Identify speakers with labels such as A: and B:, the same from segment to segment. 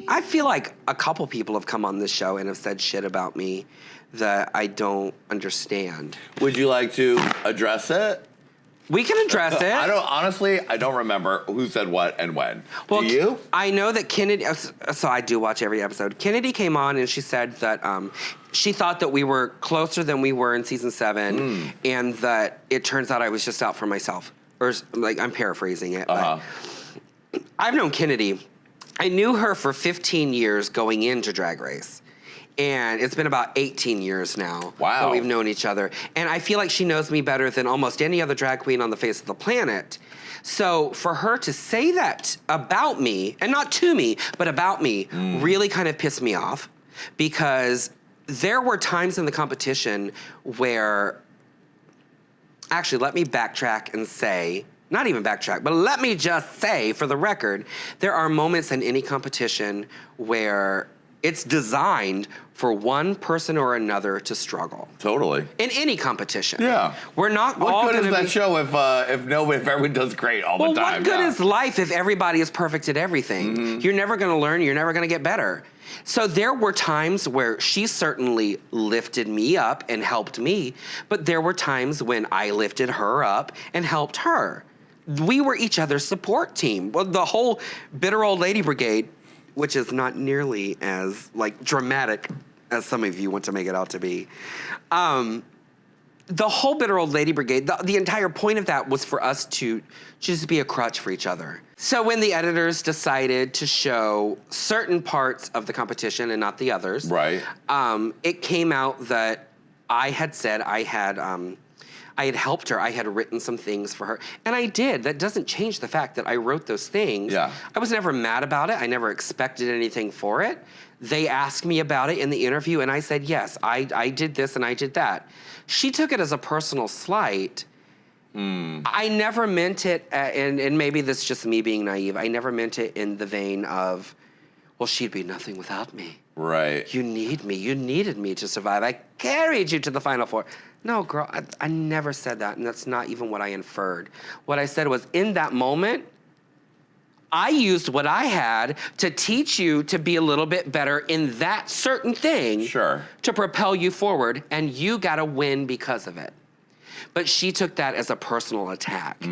A: I feel like a couple people have come on this show and have said shit about me that I don't understand.
B: Would you like to address it?
A: We can address it.
B: I don't remember who said what and when.
A: Well,
B: do you?
A: I know that Kennedy, so I do watch every episode. Kennedy came on and she said that she thought that we were closer than we were in season 7 and that it turns out I was just out for myself. Or, like, I'm paraphrasing it. But I've known Kennedy. I knew her for 15 years going into Drag Race. And it's been about 18 years now that we've known each other. And I feel like she knows me better than almost any other drag queen on the face of the planet. So for her to say that about me, and not to me, but about me, really kind of pissed me off. Because there were times in the competition where, actually, let me backtrack and say, not even backtrack, but let me just say, for the record, there are moments in any competition where it's designed for one person or another to struggle.
B: Totally.
A: In any competition.
B: Yeah.
A: We're not
B: what
A: all
B: good
A: gonna
B: is that
A: be,
B: show if everyone does great all the time?
A: Well, what good is life if everybody is perfect at everything? You're never gonna learn, you're never gonna get better. So there were times where she certainly lifted me up and helped me, but there were times when I lifted her up and helped her. We were each other's support team. Well, the whole Bitter Old Lady Brigade, which is not nearly as like dramatic as some of you want to make it out to be. The whole Bitter Old Lady Brigade, the entire point of that was for us to just be a crutch for each other. So when the editors decided to show certain parts of the competition and not the others, it came out that I had said I had helped her. I had written some things for her. And I did. That doesn't change the fact that I wrote those things.
B: Yeah.
A: I was never mad about it. I never expected anything for it. They asked me about it in the interview, and I said, yes, I did this and I did that. She took it as a personal slight. I never meant it, and maybe this is just me being naive, I never meant it in the vein of, well, she'd be nothing without me.
B: Right.
A: You need me. You needed me to survive. I carried you to the Final Four. No, girl, I never said that, and that's not even what I inferred. What I said was, in that moment, I used what I had to teach you to be a little bit better in that certain thing to propel you forward, and you got to win because of it. But she took that as a personal attack.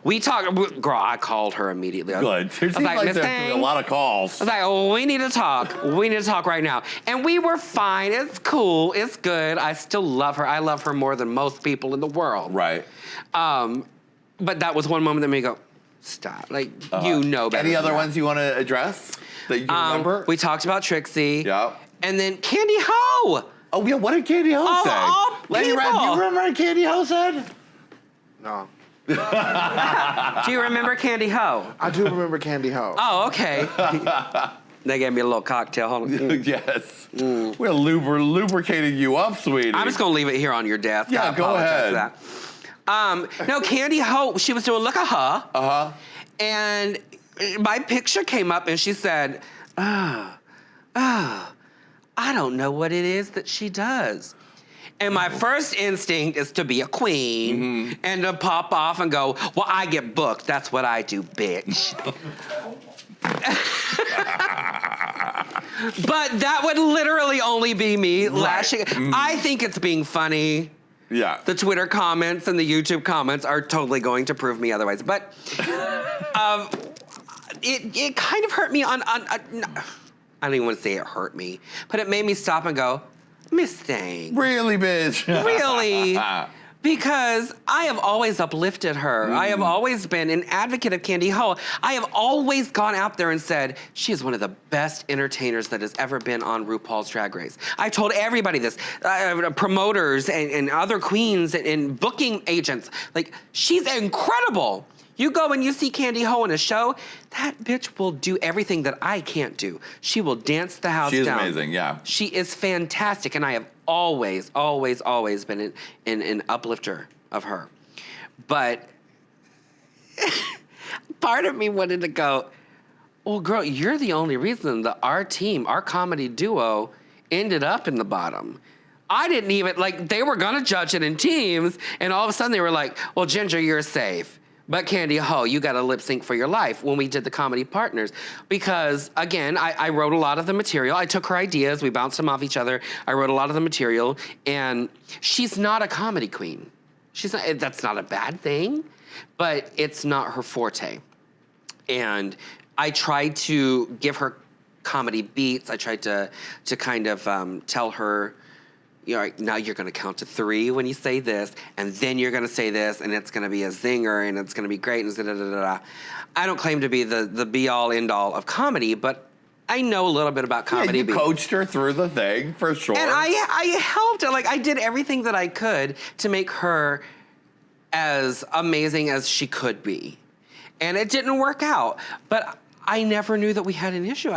A: We talked, girl, I called her immediately.
B: Good. It seems like there's a lot of calls.
A: I was like, oh, we need to talk. We need to talk right now. And we were fine. It's cool. It's good. I still love her. I love her more than most people in the world.
B: Right.
A: But that was one moment that made me go, stop. Like, you know better.
B: Any other ones you want to address that you remember?
A: We talked about Trixie.
B: Yeah.
A: And then Candy Ho.
B: Oh, yeah, what did Candy Ho say? Lady Red, do you remember what Candy Ho said?
C: No.
A: Do you remember Candy Ho?
C: I do remember Candy Ho.
A: Oh, okay. They gave me a little cocktail. Hold on.
B: Yes. We're lubricating you up, sweetie.
A: I'm just going to leave it here on your desk.
B: Yeah, go ahead.
A: No, Candy Ho, she was doing Look at Her. And my picture came up and she said, I don't know what it is that she does. And my first instinct is to be a queen and to pop off and go, well, I get booked. That's what I do, bitch. But that would literally only be me lashing. I think it's being funny.
B: Yeah.
A: The Twitter comments and the YouTube comments are totally going to prove me otherwise. But it kind of hurt me on I don't even want to say it hurt me, but it made me stop and go, Miss Thing.
B: Really, bitch?
A: Really? Because I have always uplifted her. I have always been an advocate of Candy Ho. I have always gone out there and said, she is one of the best entertainers that has ever been on RuPaul's Drag Race. I told everybody this, promoters and other queens and booking agents, like, she's incredible. You go and you see Candy Ho in a show, that bitch will do everything that I can't do. She will dance the house down.
B: She's amazing, yeah.
A: She is fantastic, and I have always, always, always been an uplifter of her. But part of me wanted to go, well, girl, you're the only reason that our team, our comedy duo, ended up in the bottom. I didn't even, like, they were gonna judge it in teams, and all of a sudden they were like, well, Ginger, you're safe. But Candy Ho, you got to lip sync for your life when we did the comedy partners. Because, again, I wrote a lot of the material. I took her ideas. We bounced them off each other. I wrote a lot of the material. And she's not a comedy queen. She's not. That's not a bad thing. But it's not her forte. And I tried to give her comedy beats. I tried to kind of tell her, you know, now you're going to count to 3 when you say this, and then you're going to say this, and it's going to be a zinger, and it's going to be great, and da-da-da-da-da. I don't claim to be the be-all, end-all of comedy, but I know a little bit about comedy.
B: Yeah, you coached her through the thing, for sure.
A: And I helped her. Like, I did everything that I could to make her as amazing as she could be. And it didn't work out, but I never knew that we had an issue.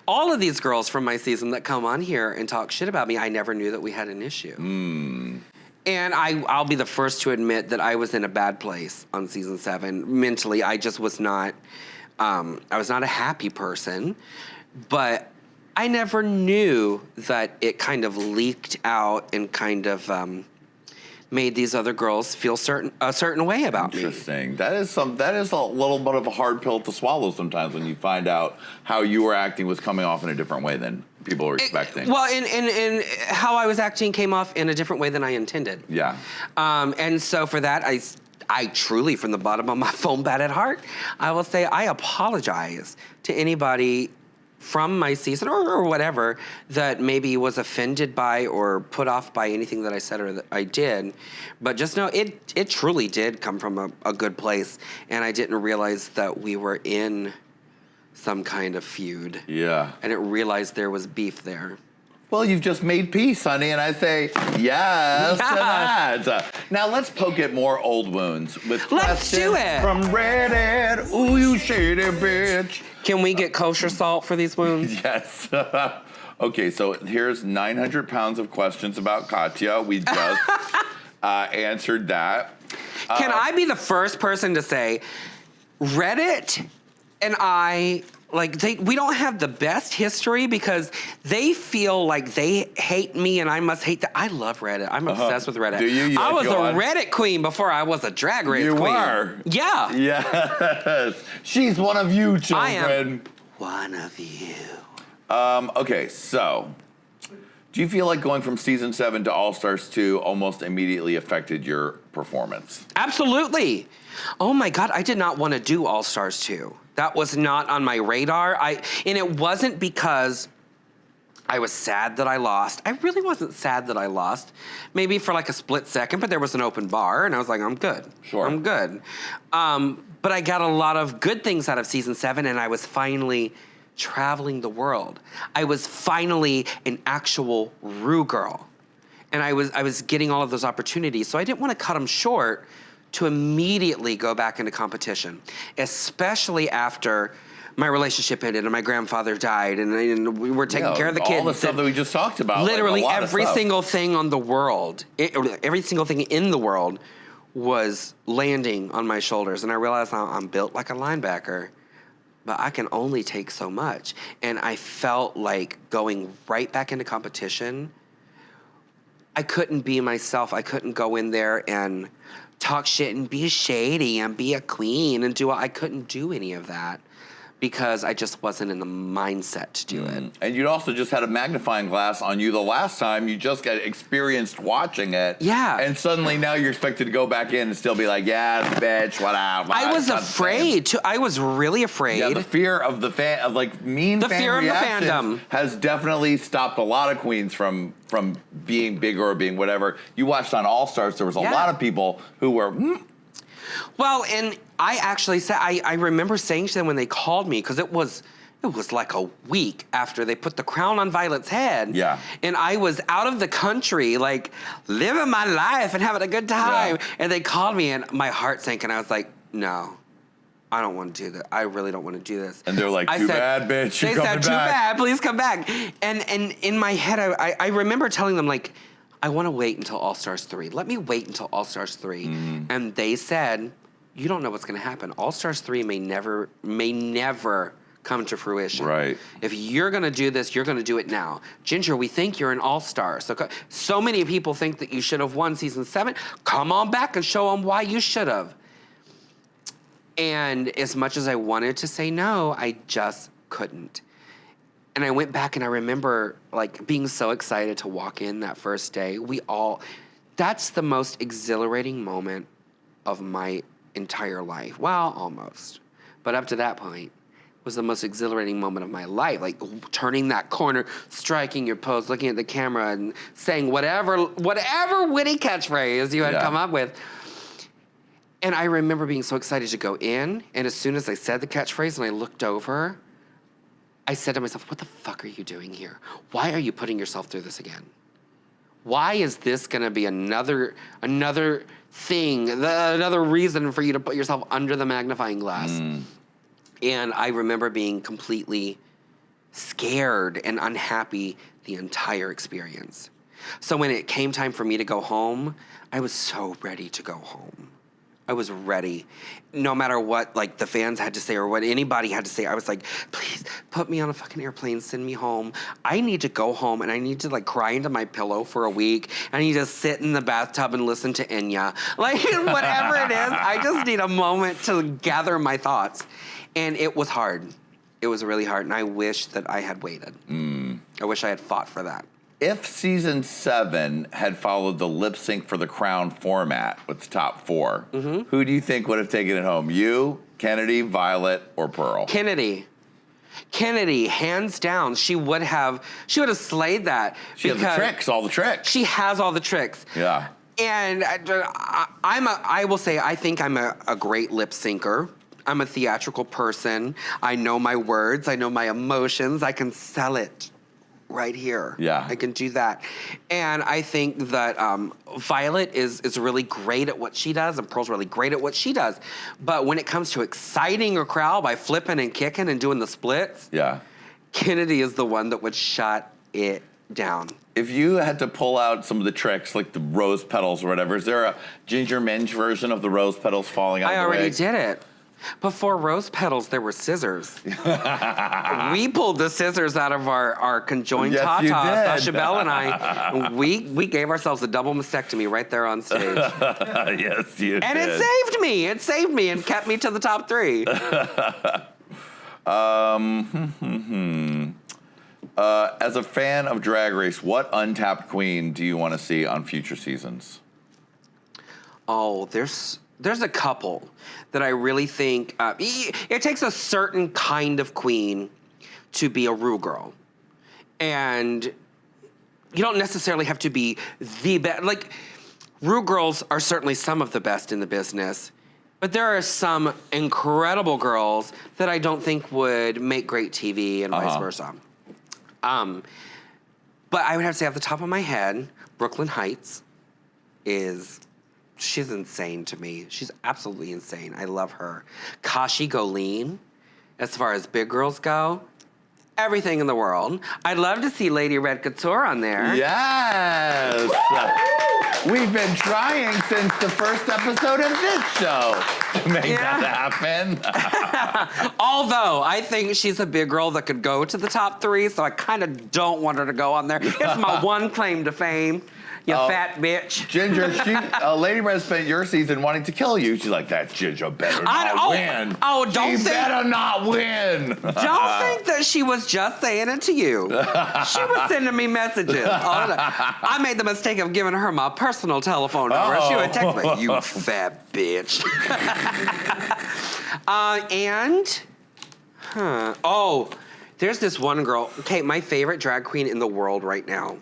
A: All of these girls from my season that come on here and talk shit about me, I never knew that we had an issue. And I'll be the first to admit that I was in a bad place on season 7. Mentally, I just was not, I was not a happy person, but I never knew that it kind of leaked out and kind of made these other girls feel a certain way about me.
B: Interesting. That is a little bit of a hard pill to swallow sometimes when you find out how you were acting was coming off in a different way than people were expecting.
A: Well, and how I was acting came off in a different way than I intended.
B: Yeah.
A: And so for that, I truly, from the bottom of my foam batted heart, I will say I apologize to anybody from my season or whatever that maybe was offended by or put off by anything that I said or that I did. But just know it truly did come from a good place, and I didn't realize that we were in some kind of feud.
B: Yeah.
A: I didn't realize there was beef there.
B: Well, you've just made peace, honey, and I say yes to that. Now let's poke at more old wounds with
A: Let's do
B: questions
A: it.
B: from Reddit. Ooh, you shady bitch.
A: Can we get kosher salt for these wounds?
B: Yes. Okay, so here's 900 pounds of questions about Katya. We just answered that.
A: Can I be the first person to say, Reddit and I, like, we don't have the best history because they feel like they hate me and I must hate them. I love Reddit. I'm obsessed with Reddit.
B: Do you?
A: I was a
B: go on.
A: Reddit queen before I was a Drag Race
B: You
A: queen.
B: were?
A: Yeah.
B: Yes. She's one of you, children.
A: I am one of you.
B: Okay, so do you feel like going from season 7 to All Stars 2 almost immediately affected your performance?
A: Absolutely. Oh my God, I did not want to do All Stars 2. That was not on my radar. And it wasn't because I was sad that I lost. I really wasn't sad that I lost. Maybe for like a split second, but there was an open bar and I was like, I'm good.
B: Sure.
A: I'm good. But I got a lot of good things out of season 7 and I was finally traveling the world. I was finally an actual Rue girl. And I was getting all of those opportunities. So I didn't want to cut them short to immediately go back into competition, especially after my relationship ended and my grandfather died and we were taking care of the kids.
B: All the stuff that we just talked about.
A: Literally
B: like
A: every single thing on the world, every single thing in the world was landing on my shoulders. And I realized I'm built like a linebacker, but I can only take so much. And I felt like going right back into competition, I couldn't be myself. I couldn't go in there and talk shit and be shady and be a queen and I couldn't do any of that because I just wasn't in the mindset to do it.
B: And you'd also just had a magnifying glass on you the last time. You just got experienced watching it.
A: Yeah.
B: And suddenly now you're expected to go back in and still be like, yeah, bitch, what up?
A: I was afraid. I was really afraid.
B: Yeah, the fear of the fan, of like mean
A: The
B: fan
A: fear of the
B: reactions
A: fandom.
B: has definitely stopped a lot of queens from being bigger or being whatever. You watched on All Stars, there was a lot of people who were,
A: Well, and I actually said, I remember saying to them when they called me, because it was like a week after they put the crown on Violet's head.
B: Yeah.
A: And I was out of the country, like, living my life and having a good time.
B: Yeah.
A: And they called me, and my heart sank, and I was like, no. I don't want to do that. I really don't want to do this.
B: and they're like, too bad, bitch, you're
A: They
B: coming
A: said, too
B: back.
A: bad, please come back. And in my head, I remember telling them, like, I want to wait until All Stars 3. Let me wait until All Stars 3. And they said, you don't know what's going to happen. All Stars 3 may never come to fruition.
B: Right.
A: If you're going to do this, you're going to do it now. Ginger, we think you're an all-star. So many people think that you should have won season 7. Come on back and show them why you should have. And as much as I wanted to say no, I just couldn't. And I went back and I remember like being so excited to walk in that first day. That's the most exhilarating moment of my entire life. Well, almost. But up to that point was the most exhilarating moment of my life. Like turning that corner, striking your pose, looking at the camera and saying whatever witty catchphrase you had come up with. And I remember being so excited to go in. And as soon as I said the catchphrase and I looked over, I said to myself, what the fuck are you doing here? Why are you putting yourself through this again? Why is this gonna be another thing, another reason for you to put yourself under the magnifying glass? And I remember being completely scared and unhappy the entire experience. So when it came time for me to go home, I was so ready to go home. I was ready. No matter what like the fans had to say or what anybody had to say, I was like, please put me on a fucking airplane, send me home. I need to go home and I need to like cry into my pillow for a week. I need to sit in the bathtub and listen to Enya. Like whatever it is, I just need a moment to gather my thoughts. And it was hard. It was really hard. And I wish that I had waited. I wish I had fought for that.
B: If season 7 had followed the lip sync for the crown format with the top 4, who do you think would have taken it home? You, Kennedy, Violet, or Pearl?
A: Kennedy, hands down. She would have slayed that.
B: She has the tricks, all the tricks.
A: She has all the tricks.
B: Yeah.
A: And I will say, I think I'm a great lip syncer. I'm a theatrical person. I know my words. I know my emotions. I can sell it right here.
B: Yeah.
A: I can do that. And I think that Violet is really great at what she does, and Pearl's really great at what she does. But when it comes to exciting a crowd by flipping and kicking and doing the splits, Kennedy is the one that would shut it down.
B: If you had to pull out some of the tricks, like the rose petals or whatever, is there a Ginger Minj version of the rose petals falling out of the
A: I already
B: wig?
A: did it. Before rose petals, there were scissors. We pulled the scissors out of our conjoined tatas, Sasha Bell and I. We gave ourselves a double mastectomy right there on stage.
B: Yes, you did.
A: And it saved me. It saved me and kept me to the top 3.
B: As a fan of Drag Race, what untapped queen do you want to see on future seasons?
A: Oh, there's a couple that I really think it takes a certain kind of queen to be a Rue girl, and you don't necessarily have to be the best. Like Rue girls are certainly some of the best in the business, but there are some incredible girls that I don't think would make great TV and vice versa. But I would have to say off the top of my head, Brooklyn Heights she's insane to me. She's absolutely insane. I love her. Kashi Goleen, as far as big girls go, everything in the world. I'd love to see Lady Red Couture on there.
B: Yes! We've been trying since the first episode of this show to make that happen.
A: Although, I think she's a big girl that could go to the top 3, so I kind of don't want her to go on there. It's my one claim to fame. You fat bitch.
B: Ginger, Lady Red spent your season wanting to kill you. She's like, that Ginger better not win. She better not win.
A: Don't think that she was just saying it to you. She was sending me messages all the time. I made the mistake of giving her my personal telephone number. She would text me, you fat bitch. There's this one girl. Okay, my favorite drag queen in the world right now.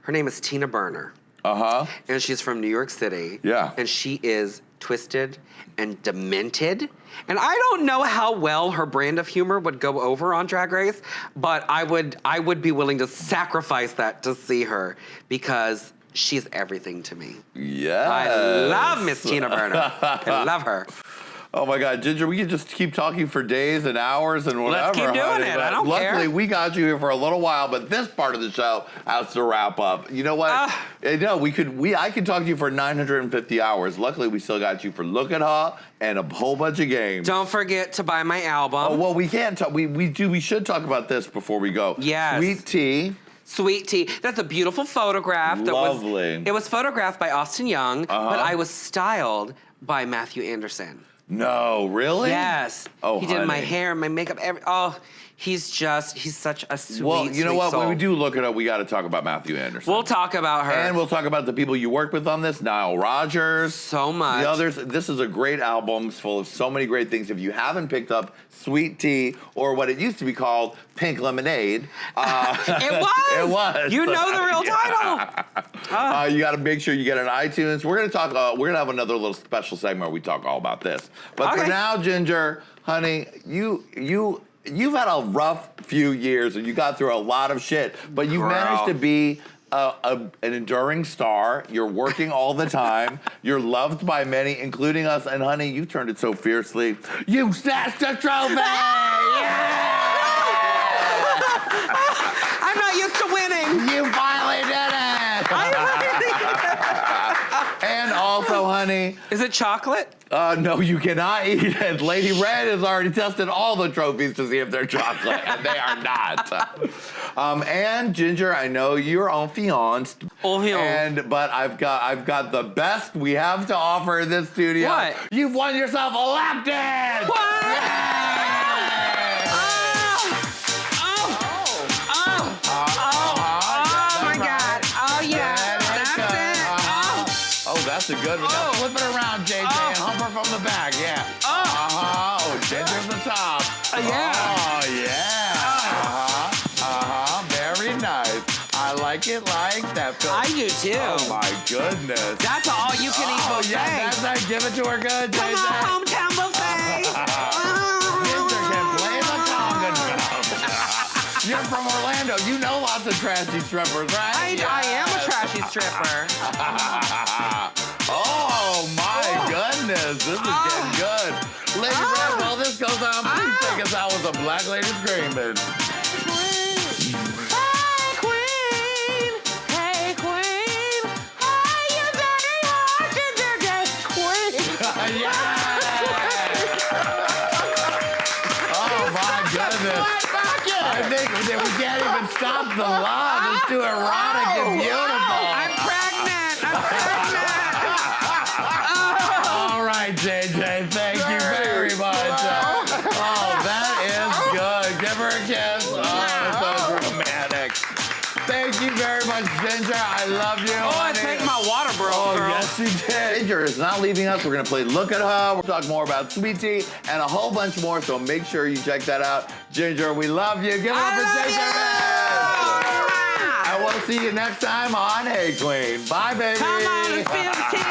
A: Her name is Tina Burner. And she's from New York City.
B: Yeah.
A: And she is twisted and demented. And I don't know how well her brand of humor would go over on Drag Race, but I would be willing to sacrifice that to see her because she's everything to me.
B: Yes.
A: I love Miss Tina Burner. I love her.
B: Oh my God, Ginger, we could just keep talking for days and hours and whatever.
A: Let's keep doing it. I don't care.
B: Luckily, we got you here for a little while, but this part of the show has to wrap up. You know what? I could talk to you for 950 hours. Luckily, we still got you for Look at Her and a whole bunch of games.
A: Don't forget to buy my album.
B: Oh, well, we can't talk. We should talk about this before we go.
A: Yes.
B: Sweet Tea.
A: Sweet Tea. That's a beautiful photograph.
B: Lovely.
A: It was photographed by Austin Young, but I was styled by Matthew Anderson.
B: No, really?
A: Yes.
B: Oh,
A: he did my
B: honey.
A: hair, my makeup, he's such a sweet,
B: Well, you know
A: sweet
B: what?
A: soul.
B: When we do look it up, we got to talk about Matthew Anderson.
A: We'll talk about her.
B: And we'll talk about the people you worked with on this, Nile Rodgers.
A: So much.
B: The others. This is a great album. It's full of so many great things. If you haven't picked up Sweet Tea, or what it used to be called, Pink Lemonade.
A: It was.
B: It was.
A: You know the real title.
B: You got to make sure you get on iTunes. We're gonna talk. We're gonna have another little special segment where we talk all about this. But for
A: Okay.
B: now, Ginger, honey, you've had a rough few years and you got through a lot of shit, but you've
A: Girl.
B: managed to be an enduring star. You're working all the time. You're loved by many, including us. And honey, you turned it so fiercely. You snatched a trophy!
A: I'm not used to winning.
B: You finally did it! And also, honey,
A: Is it chocolate?
B: no, you cannot eat it. Lady Red has already tested all the trophies to see if they're chocolate, and they are not. And Ginger, I know you're en fiancé. But I've got the best we have to offer in this studio.
A: What?
B: You've won yourself a lap dance.
A: What?
B: Yay!
A: Oh my God. Oh yeah. That's it.
B: Oh, that's a good one. Now
A: Oh.
B: flip it around, JJ, and hump her from the back. Yeah.
A: Oh.
B: Oh, Ginger's the top.
A: Yeah.
B: Oh, yeah. Very nice. I like it like that.
A: I do too.
B: Oh, my goodness.
A: That's all you can eat
B: Oh,
A: buffet.
B: yeah, that's right. Give it to her good, JJ.
A: Come on, hometown buffet.
B: Ginger can play the conga drum. You're from Orlando. You know lots of trashy strippers, right?
A: I am a trashy stripper.
B: Oh my goodness, this is getting good. Lady Red, while this goes on, please take us out with a Black Lady Screaming.
A: Hey queen, hey queen, hey you dirty queen.
B: Oh my goodness. I think that we can't even stop the love. It's too erotic and beautiful.
A: I'm pregnant.
B: All right, JJ, thank you very much. Oh, that is good. Give her a kiss. Oh, so romantic. Thank you very much, Ginger. I love you.
A: Oh, I
B: honey.
A: think my water broke,
B: Oh,
A: girl.
B: yes, you did. Ginger is not leaving us. We're going to play Look at Her. We'll talk more about Sweet Tea and a whole bunch more, so make sure you check that out. Ginger, we love you. Give it up
A: I
B: for
A: love
B: Ginger.
A: you.
B: And we'll see you next time on Hey Queen. Bye, baby.
A: Come on, let's feel the tea.